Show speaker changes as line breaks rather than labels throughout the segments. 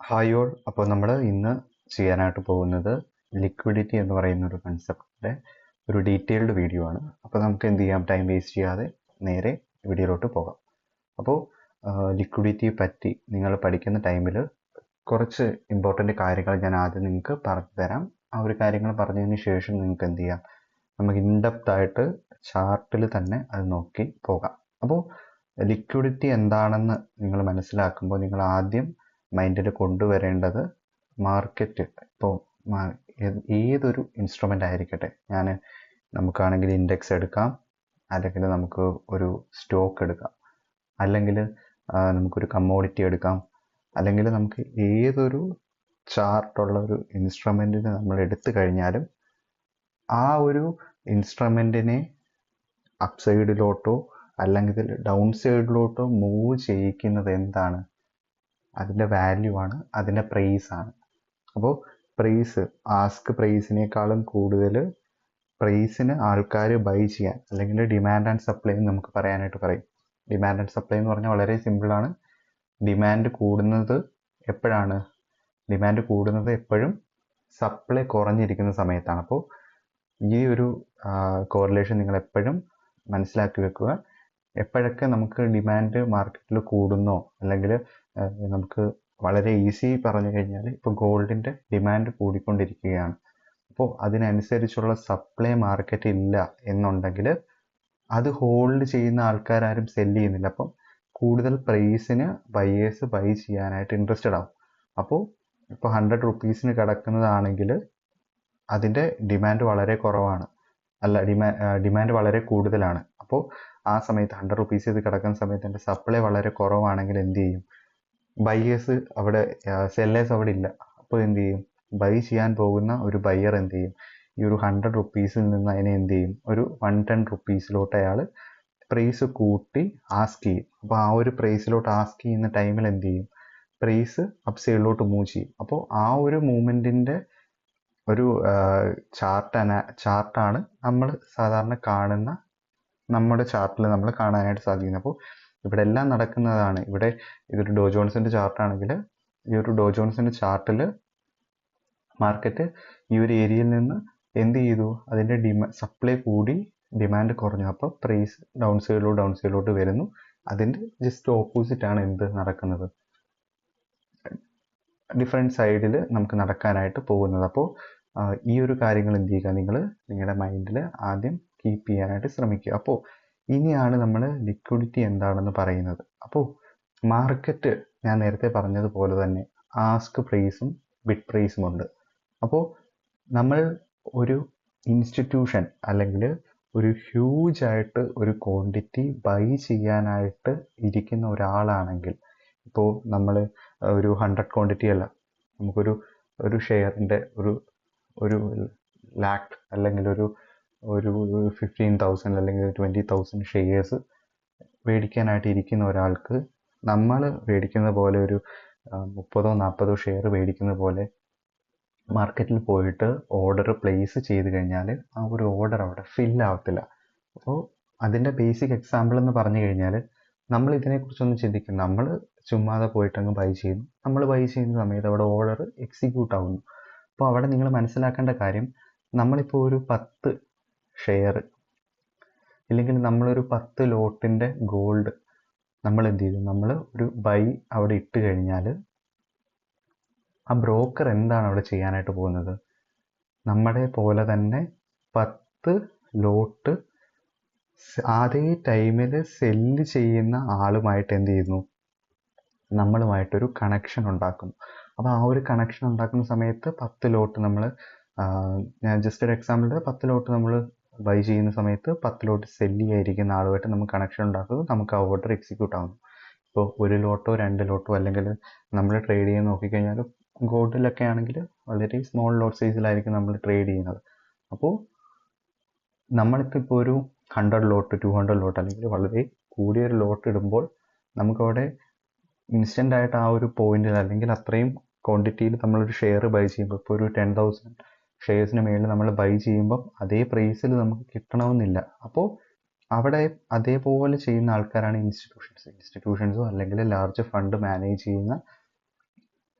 Hi all. അപ്പോൾ നമ്മൾ ഇന്ന് ചെയ്യാനായിട്ട് പോകുന്നത് ലിക്വിഡിറ്റി എന്ന് പറയുന്ന ഒരു കൺസെപ്റ്റിൻ്റെ ഒരു ഡീറ്റെയിൽഡ് വീഡിയോ ആണ്. അപ്പോൾ നമുക്ക് എന്ത് ചെയ്യാം, ടൈം വേസ്റ്റ് ചെയ്യാതെ നേരെ വീഡിയോയിലോട്ട് പോകാം. അപ്പോൾ ലിക്വിഡിറ്റിയെ പറ്റി നിങ്ങൾ പഠിക്കുന്ന ടൈമിൽ കുറച്ച് ഇമ്പോർട്ടൻ്റ് കാര്യങ്ങൾ ഞാൻ ആദ്യം നിങ്ങൾക്ക് പറഞ്ഞു തരാം. ആ ഒരു കാര്യങ്ങൾ പറഞ്ഞതിന് ശേഷം നിങ്ങൾക്ക് എന്ത് ചെയ്യാം, നമുക്ക് ഇൻഡെപ്ത് ആയിട്ട് ചാർട്ടിൽ തന്നെ അത് നോക്കി പോകാം. അപ്പോൾ ലിക്വിഡിറ്റി എന്താണെന്ന് നിങ്ങൾ മനസ്സിലാക്കുമ്പോൾ നിങ്ങൾ ആദ്യം മൈൻഡിൽ കൊണ്ടുവരേണ്ടത് മാർക്കറ്റ്. ഇപ്പോൾ ഏതൊരു ഇൻസ്ട്രുമെൻ്റ് ആയിരിക്കട്ടെ, നമുക്കാണെങ്കിൽ ഇൻഡെക്സ് എടുക്കാം, അല്ലെങ്കിൽ നമുക്ക് ഒരു സ്റ്റോക്ക് എടുക്കാം, അല്ലെങ്കിൽ നമുക്കൊരു കമ്മോഡിറ്റി എടുക്കാം, അല്ലെങ്കിൽ നമുക്ക് ഏതൊരു ചാർട്ടുള്ള ഒരു ഇൻസ്ട്രുമെൻറ്റിന് നമ്മൾ എടുത്തു കഴിഞ്ഞാലും ആ ഒരു ഇൻസ്ട്രുമെൻറ്റിനെ അപ്പ് സൈഡിലോട്ടോ അല്ലെങ്കിൽ ഡൗൺ സൈഡിലോട്ടോ മൂവ് ചെയ്യിക്കുന്നത് എന്താണ്? അതിൻ്റെ വാല്യൂ ആണ്, അതിൻ്റെ പ്രൈസ് ആണ്. അപ്പോൾ പ്രൈസ്, ആസ്ക് പ്രൈസിനേക്കാളും കൂടുതൽ പ്രൈസിന് ആൾക്കാർ ബൈ ചെയ്യാൻ, അല്ലെങ്കിൽ ഡിമാൻഡ് ആൻഡ് സപ്ലൈ എന്ന് നമുക്ക് പറയാനായിട്ട് പറയും. ഡിമാൻഡ് ആൻഡ് സപ്ലൈ എന്ന് പറഞ്ഞാൽ വളരെ സിമ്പിളാണ്. ഡിമാൻഡ് കൂടുന്നത് എപ്പോഴാണ്? ഡിമാൻഡ് കൂടുന്നത് എപ്പോഴും സപ്ലൈ കുറഞ്ഞിരിക്കുന്ന സമയത്താണ്. അപ്പോൾ ഈ ഒരു കോറിലേഷൻ നിങ്ങൾ എപ്പോഴും മനസ്സിലാക്കി വെക്കുക. എപ്പോഴൊക്കെ നമുക്ക് ഡിമാൻഡ് മാർക്കറ്റിൽ കൂടുന്നോ, അല്ലെങ്കിൽ നമുക്ക് വളരെ ഈസി പറഞ്ഞു കഴിഞ്ഞാൽ ഇപ്പോൾ ഗോൾഡിൻ്റെ ഡിമാൻഡ് കൂടിക്കൊണ്ടിരിക്കുകയാണ്, അപ്പോൾ അതിനനുസരിച്ചുള്ള സപ്ലൈ മാർക്കറ്റ് ഇല്ല എന്നുണ്ടെങ്കിൽ അത് ഹോൾഡ് ചെയ്യുന്ന ആൾക്കാരും സെല് ചെയ്യുന്നില്ല. അപ്പം കൂടുതൽ പ്രൈസിന് ബയേഴ്സ് ബൈ ചെയ്യാനായിട്ട് ഇൻട്രസ്റ്റഡ് ആവും. അപ്പോൾ ഇപ്പോൾ 100 റുപ്പീസിന് കിടക്കുന്നതാണെങ്കിൽ അതിൻ്റെ ഡിമാൻഡ് വളരെ കുറവാണ്, ഡിമാൻഡ് വളരെ കൂടുതലാണ്. അപ്പോൾ ആ സമയത്ത് 100 റുപ്പീസ് ഇത് കിടക്കുന്ന സമയത്ത് എൻ്റെ സപ്ലൈ വളരെ കുറവാണെങ്കിൽ എന്ത് ചെയ്യും? ബയ്യേഴ്സ് അവിടെ, സെല്ലേഴ്സ് അവിടെ ഇല്ല. അപ്പോൾ എന്ത് ചെയ്യും? ബൈ ചെയ്യാൻ പോകുന്ന ഒരു ബയ്യർ എന്ത് ചെയ്യും? ഈ ഒരു 100 റുപ്പീസിൽ നിന്ന് അതിനെ എന്ത് ചെയ്യും? ഒരു 110 റുപ്പീസിലോട്ട് അയാൾ പ്രൈസ് കൂട്ടി ആസ്ക് ചെയ്യും. അപ്പോൾ ആ ഒരു പ്രൈസിലോട്ട് ആസ്ക് ചെയ്യുന്ന ടൈമിൽ എന്ത് ചെയ്യും? പ്രൈസ് അപ്പ് സൈഡിലോട്ട് മൂവ് ചെയ്യും. അപ്പോൾ ആ ഒരു മൂവ്മെൻറ്റിൻ്റെ ഒരു ചാർട്ടാണ് നമ്മൾ സാധാരണ കാണുന്ന, നമ്മുടെ ചാർട്ടിൽ നമ്മൾ കാണാനായിട്ട് സാധിക്കുന്നത്. അപ്പോൾ ഇവിടെ എല്ലാം നടക്കുന്നതാണ്. ഇവിടെ ഇതൊരു ഡോ ജോൺസിൻ്റെ ചാർട്ടാണെങ്കിൽ ഈ ഒരു ഡോ ജോൺസിൻ്റെ ചാർട്ടിൽ മാർക്കറ്റ് ഈ ഒരു ഏരിയയിൽ നിന്ന് എന്ത് ചെയ്തു? അതിൻ്റെ സപ്ലൈ കൂടി ഡിമാൻഡ് കുറഞ്ഞു. അപ്പോൾ പ്രൈസ് ഡൗൺ സൈഡിലോട്ട് വരുന്നു. അതിൻ്റെ ജസ്റ്റ് ഓപ്പോസിറ്റ് ആണ് എന്ത് നടക്കുന്നത്? ഡിഫറെൻറ്റ് സൈഡിൽ നമുക്ക് നടക്കാനായിട്ട് പോകുന്നത്. അപ്പോൾ ഈ ഒരു കാര്യങ്ങൾ എന്ത് ചെയ്യുക, നിങ്ങൾ നിങ്ങളുടെ മൈൻഡിൽ ആദ്യം കീപ്പ് ചെയ്യാനായിട്ട് ശ്രമിക്കുക. അപ്പോൾ ഇനിയാണ് നമ്മൾ ലിക്വിഡിറ്റി എന്താണെന്ന് പറയുന്നത്. അപ്പോൾ മാർക്കറ്റ് ഞാൻ നേരത്തെ പറഞ്ഞതുപോലെ തന്നെ ആസ്ക് പ്രൈസും ബിഡ് പ്രൈസും ഉണ്ട്. അപ്പോൾ നമ്മൾ ഒരു ഇൻസ്റ്റിറ്റ്യൂഷൻ അല്ലെങ്കിൽ ഒരു ഹ്യൂജ് ആയിട്ട് ഒരു ക്വാണ്ടിറ്റി ബൈ ചെയ്യാനായിട്ട് ഇരിക്കുന്ന ഒരാളാണെങ്കിൽ, ഇപ്പോൾ നമ്മൾ ഒരു 100 ക്വാണ്ടിറ്റി അല്ല, നമുക്കൊരു ഷെയറിൻ്റെ ഒരു ലാക്ക് അല്ലെങ്കിൽ ഒരു 15,000 അല്ലെങ്കിൽ 20,000 ഷെയർസ് മേടിക്കാനായിട്ട് ഇരിക്കുന്ന ഒരാൾക്ക് നമ്മൾ മേടിക്കുന്ന പോലെ ഒരു 30-40 ഷെയർ മേടിക്കുന്ന പോലെ മാർക്കറ്റിൽ പോയിട്ട് ഓർഡർ പ്ലേസ് ചെയ്ത് കഴിഞ്ഞാൽ ആ ഒരു ഓർഡർ അവിടെ ഫില്ലാവത്തില്ല. അപ്പോൾ അതിൻ്റെ ബേസിക് എക്സാമ്പിൾ എന്ന് പറഞ്ഞു കഴിഞ്ഞാൽ, നമ്മൾ ഇതിനെക്കുറിച്ചൊന്ന് ചിന്തിക്കും. നമ്മൾ ചുമ്മാതെ പോയിട്ടങ്ങ് ബൈ ചെയ്യുന്നു. നമ്മൾ ബൈ ചെയ്യുന്ന സമയത്ത് അവിടെ ഓർഡർ എക്സിക്യൂട്ട് ആവുന്നു. അപ്പോൾ അവിടെ നിങ്ങൾ മനസ്സിലാക്കേണ്ട കാര്യം, നമ്മളിപ്പോൾ ഒരു 10 ഷെയർ ഇല്ലെങ്കിൽ നമ്മളൊരു 10 ലോട്ടിൻ്റെ ഗോൾഡ് നമ്മൾ എന്ത് ചെയ്തു? നമ്മൾ ഒരു ബൈ അവിടെ ഇട്ട് കഴിഞ്ഞാൽ ആ ബ്രോക്കർ എന്താണ് അവിടെ ചെയ്യാനായിട്ട് പോകുന്നത്? നമ്മുടെ പോലെ തന്നെ 10 ലോട്ട് അതേ ടൈമിൽ സെല്ല് ചെയ്യുന്ന ആളുമായിട്ട് എന്ത് ചെയ്യുന്നു? നമ്മളുമായിട്ടൊരു കണക്ഷൻ ഉണ്ടാക്കുന്നു. അപ്പോൾ ആ ഒരു കണക്ഷൻ ഉണ്ടാക്കുന്ന സമയത്ത് 10 ലോട്ട് നമ്മൾ, ഞാൻ ജസ്റ്റ് ഒരു എക്സാമ്പിൾ, 10 ലോട്ട് നമ്മൾ ബൈ ചെയ്യുന്ന സമയത്ത് 10 ലോട്ട് സെല്ല് ചെയ്യാതിരിക്കുന്ന ആളുമായിട്ട് നമുക്ക് കണക്ഷൻ ഉണ്ടാക്കുന്നു. നമുക്ക് ആ ഓർഡർ എക്സിക്യൂട്ട് ആവുന്നു. ഇപ്പോൾ 1 ലോട്ടോ 2 ലോട്ടോ അല്ലെങ്കിൽ നമ്മൾ ട്രേഡ് ചെയ്യാൻ നോക്കിക്കഴിഞ്ഞാൽ ഗോൾഡിലൊക്കെ ആണെങ്കിൽ വളരെ സ്മോൾ ലോട്ട് സൈസിലായിരിക്കും നമ്മൾ ട്രേഡ് ചെയ്യുന്നത്. അപ്പോൾ നമ്മൾക്കിപ്പോൾ ഒരു 100 ലോട്ട് 200 ലോട്ട് അല്ലെങ്കിൽ വളരെ കൂടിയൊരു ലോട്ട് ഇടുമ്പോൾ നമുക്കവിടെ ഇൻസ്റ്റൻ്റ് ആയിട്ട് ആ ഒരു പോയിന്റിൽ അല്ലെങ്കിൽ അത്രയും ക്വാണ്ടിറ്റിയിൽ നമ്മളൊരു ഷെയർ ബൈ ചെയ്യുമ്പോൾ, ഇപ്പോൾ ഒരു 10,000 ഷെയർസിന് മേളിൽ നമ്മൾ ബൈ ചെയ്യുമ്പം അതേ പ്രൈസിൽ നമുക്ക് കിട്ടണമെന്നില്ല. അപ്പോൾ അവിടെ അതേപോലെ ചെയ്യുന്ന ആൾക്കാരാണ് ഇൻസ്റ്റിറ്റ്യൂഷൻസോ അല്ലെങ്കിൽ ലാർജ് ഫണ്ട് മാനേജ് ചെയ്യുന്ന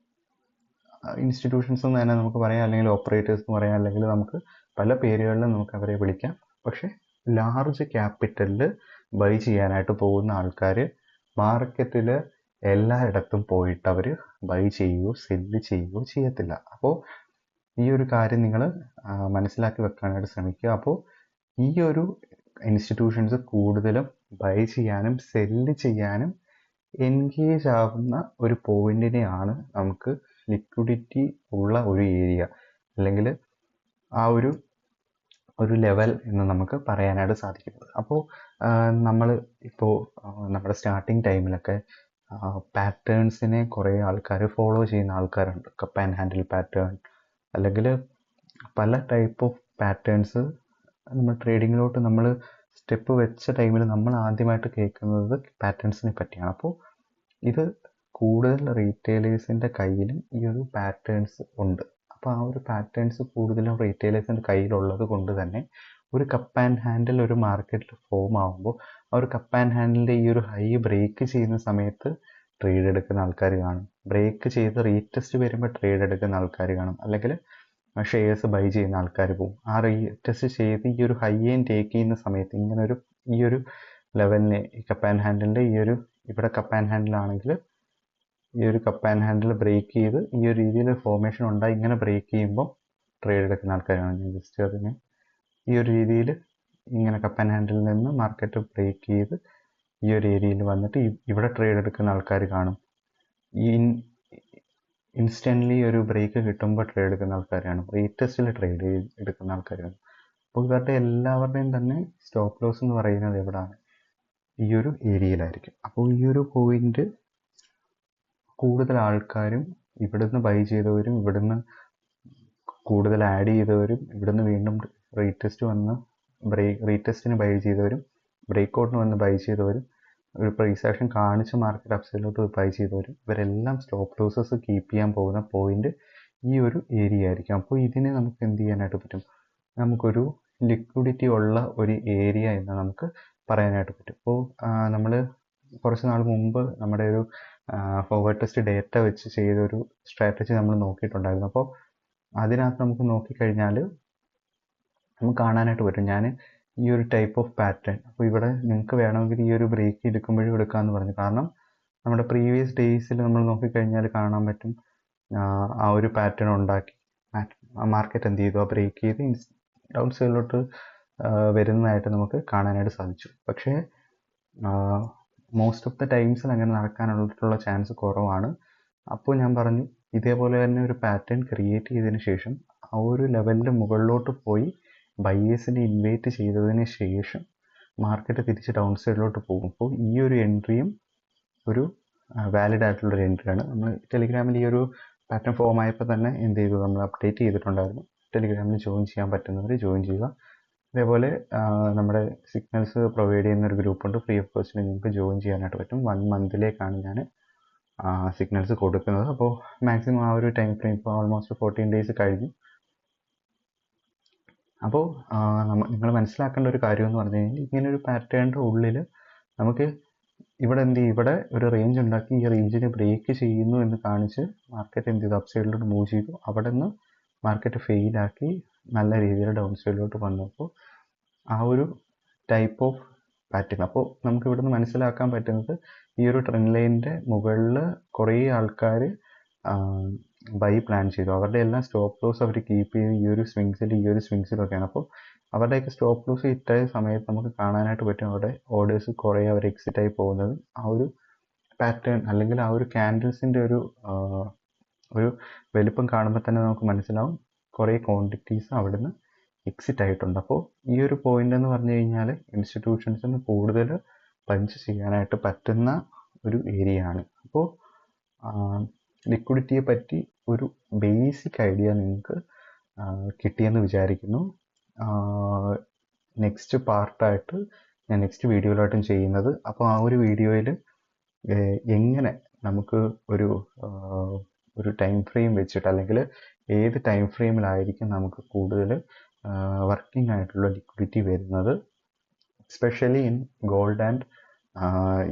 ഇൻസ്റ്റിറ്റ്യൂഷൻസ് എന്ന് തന്നെ നമുക്ക് പറയാം, അല്ലെങ്കിൽ ഓപ്പറേറ്റേഴ്സ് എന്ന് പറയാം, അല്ലെങ്കിൽ നമുക്ക് പല പേരുകളിലും നമുക്ക് അവരെ വിളിക്കാം. പക്ഷേ ലാർജ് ക്യാപിറ്റലിൽ ബൈ ചെയ്യാനായിട്ട് പോകുന്ന ആൾക്കാർ മാർക്കറ്റിൽ എല്ലായിടത്തും പോയിട്ട് അവർ ബൈ ചെയ്യുകയോ സെല്ല് ചെയ്യുകയോ ചെയ്യത്തില്ല. അപ്പോൾ ഈ ഒരു കാര്യം നിങ്ങൾ മനസ്സിലാക്കി വെക്കാനായിട്ട് ശ്രമിക്കുക. അപ്പോൾ ഈ ഒരു ഇൻസ്റ്റിറ്റ്യൂഷൻസ് കൂടുതലും ബൈ ചെയ്യാനും സെല്ല് ചെയ്യാനും എൻഗേജ് ആവുന്ന ഒരു പോയിന്റിനെയാണ് നമുക്ക് ലിക്വിഡിറ്റി ഉള്ള ഒരു ഏരിയ അല്ലെങ്കിൽ ആ ഒരു ലെവൽ എന്ന് നമുക്ക് പറയാനായിട്ട് സാധിക്കുന്നത്. അപ്പോൾ നമ്മൾ ഇപ്പോൾ നമ്മുടെ സ്റ്റാർട്ടിങ് ടൈമിലൊക്കെ പാറ്റേൺസിനെ കുറേ ആൾക്കാർ ഫോളോ ചെയ്യുന്ന ആൾക്കാരുണ്ട്. കപ്പ് ആൻഡ് ഹാൻഡിൽ പാറ്റേൺ അല്ലെങ്കിൽ പല ടൈപ്പ് ഓഫ് പാറ്റേൺസ് നമ്മൾ ട്രേഡിങ്ങിലോട്ട് നമ്മൾ സ്റ്റെപ്പ് വെച്ച ടൈമിൽ നമ്മൾ ആദ്യമായിട്ട് കേൾക്കുന്നത് പാറ്റേൺസിനെ പറ്റിയാണ്. അപ്പോൾ ഇത് കൂടുതൽ റീറ്റെയിലേഴ്സിൻ്റെ കയ്യിലും ഈ ഒരു പാറ്റേൺസ് ഉണ്ട്. അപ്പോൾ ആ ഒരു പാറ്റേൺസ് കൂടുതലും റീറ്റെയിലേഴ്സിൻ്റെ കയ്യിലുള്ളത് കൊണ്ട് തന്നെ ഒരു കപ്പ് ആൻഡ് ഹാൻഡിൽ ഒരു മാർക്കറ്റിൽ ഫോം ആകുമ്പോൾ ആ ഒരു കപ്പ് ആൻഡ് ഹാൻഡിലിൻ്റെ ഈ ഒരു ഹൈ ബ്രേക്ക് ചെയ്യുന്ന സമയത്ത് ട്രേഡ് എടുക്കുന്ന ആൾക്കാർ കാണും. ബ്രേക്ക് ചെയ്ത് റീടെസ്റ്റ് വരുമ്പോൾ ട്രേഡ് എടുക്കുന്ന ആൾക്കാർ കാണും. അല്ലെങ്കിൽ ഷെയർസ് ബൈ ചെയ്യുന്ന ആൾക്കാർ പോകും. ആ റീടെസ്റ്റ് ചെയ്ത് ഈ ഒരു ഹൈ ആൻഡ് ടേക്ക് ചെയ്യുന്ന സമയത്ത് ഇങ്ങനൊരു ഈ ഒരു ലെവലിനെ ഈ കപ്പ് ആൻഡ് ഹാൻഡിലിൻ്റെ ഈ ഒരു ഇവിടെ കപ്പ് ആൻഡ് ഹാൻഡിലാണെങ്കിൽ ഈ ഒരു കപ്പ് ആൻഡ് ഹാൻഡിൽ ബ്രേക്ക് ചെയ്ത് ഈ ഒരു രീതിയിൽ ഫോർമേഷൻ ഉണ്ടായി ഇങ്ങനെ ബ്രേക്ക് ചെയ്യുമ്പോൾ ട്രേഡ് എടുക്കുന്ന ആൾക്കാരാണ്. ഞാൻ ജസ്റ്റ് അതിനെ ഈ ഒരു രീതിയിൽ ഇങ്ങനെ കപ്പ് ആൻഡ് ഹാൻഡിൽ നിന്ന് മാർക്കറ്റ് ബ്രേക്ക് ചെയ്ത് ഈ ഒരു ഏരിയയിൽ വന്നിട്ട് ഇവിടെ ട്രേഡ് എടുക്കുന്ന ആൾക്കാർ കാണും. ഈ ഇൻസ്റ്റൻ്റ്ലി ഒരു ബ്രേക്ക് കിട്ടുമ്പോൾ ട്രേഡ് എടുക്കുന്ന ആൾക്കാർ കാണും. റീടെസ്റ്റിൽ ട്രേഡ് എടുക്കുന്ന ആൾക്കാർ കാണും. അപ്പോൾ ഇവരുടെ എല്ലാവരുടെയും തന്നെ സ്റ്റോപ്പ് ലോസ് എന്ന് പറയുന്നത് എവിടെയാണ്? ഈ ഒരു ഏരിയയിലായിരിക്കും. അപ്പോൾ ഈ ഒരു പോയിന്റ് കൂടുതൽ ആൾക്കാരും ഇവിടുന്ന് ബൈ ചെയ്തവരും ഇവിടുന്ന് കൂടുതൽ ആഡ് ചെയ്തവരും ഇവിടുന്ന് വീണ്ടും റീടെസ്റ്റിന് ബൈ ചെയ്തവരും ബ്രേക്ക് വന്ന് ബൈ ചെയ്തവരും ഒരു പ്രൈസ് ആക്ഷൻ കാണിച്ച് മാർക്കറ്റ് അപ്സൈഡിലോട്ട് ബൈ ചെയ്തവരും ഇവരെല്ലാം സ്റ്റോപ്പ് ലോസസ് കീപ്പ് ചെയ്യാൻ പോകുന്ന പോയിന്റ് ഈ ഒരു ഏരിയ ആയിരിക്കും. അപ്പോൾ ഇതിനെ നമുക്ക് എന്ത് ചെയ്യാനായിട്ട് പറ്റും? നമുക്കൊരു ലിക്വിഡിറ്റി ഉള്ള ഒരു ഏരിയ എന്ന് നമുക്ക് പറയാനായിട്ട് പറ്റും. അപ്പോൾ നമ്മൾ കുറച്ച് നാൾ മുമ്പ് നമ്മുടെ ഒരു ഫോർവേഡ് ടെസ്റ്റ് ഡേറ്റ വെച്ച് ചെയ്തൊരു സ്ട്രാറ്റജി നമ്മൾ നോക്കിയിട്ടുണ്ടായിരുന്നു. അപ്പോൾ അതിനകത്ത് നമുക്ക് നോക്കിക്കഴിഞ്ഞാൽ നമുക്ക് കാണാനായിട്ട് പറ്റും. ഞാൻ ഈ ഒരു ടൈപ്പ് ഓഫ് പാറ്റേൺ, അപ്പോൾ ഇവിടെ നിങ്ങൾക്ക് വേണമെങ്കിൽ ഈ ഒരു ബ്രേക്ക് എടുക്കുമ്പോഴും എടുക്കാമെന്ന് പറഞ്ഞു. കാരണം നമ്മുടെ പ്രീവിയസ് ഡേയ്സിൽ നമ്മൾ നോക്കിക്കഴിഞ്ഞാൽ കാണാൻ പറ്റും ആ ഒരു പാറ്റേൺ ഉണ്ടാക്കി മാർക്കറ്റ് എന്ത് ചെയ്തു, ആ ബ്രേക്ക് ചെയ്ത് ഡൗൺ സൈഡിലോട്ട് വരുന്നതായിട്ട് നമുക്ക് കാണാനായിട്ട് സാധിച്ചു. പക്ഷേ മോസ്റ്റ് ഓഫ് ദ ടൈംസിൽ അങ്ങനെ നടക്കാനുള്ള ചാൻസ് കുറവാണ്. അപ്പോൾ ഞാൻ പറഞ്ഞു ഇതേപോലെ തന്നെ ഒരു പാറ്റേൺ ക്രിയേറ്റ് ചെയ്തതിന് ശേഷം ആ ഒരു ലെവലിൽ മുകളിലോട്ട് പോയി ബയേഴ്സിനെ ഇൻവൈറ്റ് ചെയ്തതിന് ശേഷം മാർക്കറ്റ് തിരിച്ച് ഡൗൺ സൈഡിലോട്ട് പോകും. അപ്പോൾ ഈ ഒരു എൻട്രിയും ഒരു വാലിഡ് ആയിട്ടുള്ളൊരു എൻട്രിയാണ്. നമ്മൾ ടെലിഗ്രാമിൽ ഈ ഒരു പാറ്റേൺ ഫോം ആയപ്പോൾ തന്നെ എന്ത് ചെയ്തു, നമ്മൾ അപ്ഡേറ്റ് ചെയ്തിട്ടുണ്ടായിരുന്നു. ടെലിഗ്രാമിൽ ജോയിൻ ചെയ്യാൻ പറ്റുന്നവർ ജോയിൻ ചെയ്യുക. അതേപോലെ നമ്മുടെ സിഗ്നൽസ് പ്രൊവൈഡ് ചെയ്യുന്നൊരു ഗ്രൂപ്പുണ്ട്, ഫ്രീ ഓഫ് കോസ്റ്റിന് നിങ്ങൾക്ക് ജോയിൻ ചെയ്യാനായിട്ട് പറ്റും. 1 മന്തിലേക്കാണ് ഞാൻ സിഗ്നൽസ് കൊടുക്കുന്നത്. അപ്പോൾ മാക്സിമം ആ ഒരു ടൈം ഫ്രെയിം ഇപ്പോൾ ഓൾമോസ്റ്റ് 14 ഡേയ്സ് കഴിഞ്ഞു. അപ്പോൾ നിങ്ങൾ മനസ്സിലാക്കേണ്ട ഒരു കാര്യം എന്ന് പറഞ്ഞു കഴിഞ്ഞാൽ ഇങ്ങനൊരു പാറ്റേണിൻ്റെ ഉള്ളിൽ നമുക്ക് ഇവിടെ എന്ത് ചെയ്യും, ഇവിടെ ഒരു റേഞ്ച് ഉണ്ടാക്കി ഈ റേഞ്ചിനെ ബ്രേക്ക് ചെയ്യുന്നു എന്ന് കാണിച്ച് മാർക്കറ്റ് എന്ത് ചെയ്തു, അപ്പ് സൈഡിലോട്ട് മൂവ് ചെയ്തു. അവിടെ നിന്ന് മാർക്കറ്റ് ഫെയിലാക്കി നല്ല രീതിയിൽ ഡൗൺ സൈഡിലോട്ട് വന്നപ്പോൾ ആ ഒരു ടൈപ്പ് ഓഫ് പാറ്റേൺ. അപ്പോൾ നമുക്ക് ഇവിടുന്ന് മനസ്സിലാക്കാൻ പറ്റുന്നത് ഈ ഒരു ട്രെൻഡ് ലൈനിൻ്റെ മുകളിൽ കുറേ ആൾക്കാർ ബൈ പ്ലാൻ ചെയ്തു. അവരുടെ എല്ലാം സ്റ്റോപ്പ് ലോസ് അവർ കീപ്പ് ചെയ്ത് ഈ ഒരു സ്വിങ്സിലൊക്കെയാണ്. അപ്പോൾ അവരുടെയൊക്കെ സ്റ്റോപ്പ് ലോസ് ഹിറ്റായ സമയത്ത് നമുക്ക് കാണാനായിട്ട് പറ്റും അവിടെ ഓർഡേഴ്സ് കുറേ അവർ എക്സിറ്റ് ആയി പോകുന്നത്. ആ ഒരു പാറ്റേൺ അല്ലെങ്കിൽ ആ ഒരു ക്യാൻഡിൽസിൻ്റെ ഒരു വലുപ്പം കാണുമ്പോൾ തന്നെ നമുക്ക് മനസ്സിലാവും കുറേ ക്വാണ്ടിറ്റീസ് അവിടുന്ന് എക്സിറ്റ് ആയിട്ടുണ്ട്. അപ്പോൾ ഈ ഒരു പോയിന്റ് എന്ന് പറഞ്ഞു കഴിഞ്ഞാൽ ഇൻസ്റ്റിറ്റ്യൂഷൻസിന് കൂടുതൽ പഞ്ച് ചെയ്യാനായിട്ട് പറ്റുന്ന ഒരു ഏരിയ ആണ്. അപ്പോൾ ലിക്വിഡിറ്റിയെ പറ്റി ഒരു ബേസിക് ഐഡിയ നിങ്ങൾക്ക് കിട്ടിയെന്ന് വിചാരിക്കുന്നു. നെക്സ്റ്റ് പാർട്ടായിട്ട് ഞാൻ നെക്സ്റ്റ് വീഡിയോയിലായിട്ടും ചെയ്യുന്നത്. അപ്പോൾ ആ ഒരു വീഡിയോയിൽ എങ്ങനെ നമുക്ക് ഒരു ടൈം ഫ്രെയിം വെച്ചിട്ട് അല്ലെങ്കിൽ ഏത് ടൈം ഫ്രെയിമിലായിരിക്കും നമുക്ക് കൂടുതൽ വർക്കിംഗ് ആയിട്ടുള്ള ലിക്വിഡിറ്റി വരുന്നത്, especially in gold and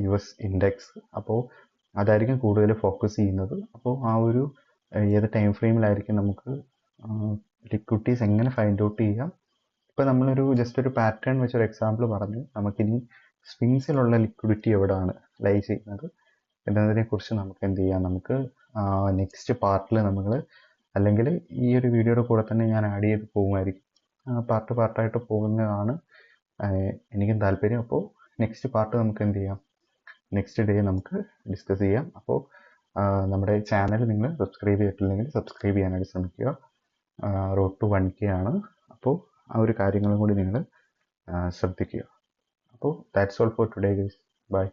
US index. അപ്പോൾ അതായിരിക്കും കൂടുതൽ ഫോക്കസ് ചെയ്യുന്നത്. അപ്പോൾ ആ ഒരു ഏത് ടൈം ഫ്രെയിമിലായിരിക്കും നമുക്ക് ലിക്വിഡിറ്റീസ് എങ്ങനെ ഫൈൻഡ് ഔട്ട് ചെയ്യാം. ഇപ്പോൾ നമ്മളൊരു ജസ്റ്റ് ഒരു പാറ്റേൺ വെച്ചൊരു എക്സാമ്പിൾ പറഞ്ഞു. നമുക്കിനി സ്വിങ്സിലുള്ള ലിക്വിഡിറ്റി എവിടെയാണ് ലൈ ചെയ്യുന്നത് എന്നതിനെക്കുറിച്ച് നമുക്ക് എന്ത് ചെയ്യാം, നമുക്ക് നെക്സ്റ്റ് പാർട്ടിൽ നമ്മൾ, അല്ലെങ്കിൽ ഈ ഒരു വീഡിയോയുടെ കൂടെ തന്നെ ഞാൻ ആഡ് ചെയ്ത് പോകുമായിരിക്കും. പാർട്ടായിട്ട് പോകുന്നതാണ് എനിക്കും താല്പര്യം. അപ്പോൾ നെക്സ്റ്റ് പാർട്ട് നമുക്ക് എന്ത് ചെയ്യാം, നെക്സ്റ്റ് ഡേ നമുക്ക് ഡിസ്കസ് ചെയ്യാം. അപ്പോൾ നമ്മുടെ ചാനൽ നിങ്ങൾ സബ്സ്ക്രൈബ് ചെയ്തിട്ടില്ലെങ്കിൽ സബ്സ്ക്രൈബ് ചെയ്യാനായിട്ട് ശ്രമിക്കുക. റോഡ് ടു 1K ആണ്. അപ്പോൾ ആ ഒരു കാര്യങ്ങളും കൂടി നിങ്ങൾ ശ്രദ്ധിക്കുക. അപ്പോൾ that's all for today guys. By.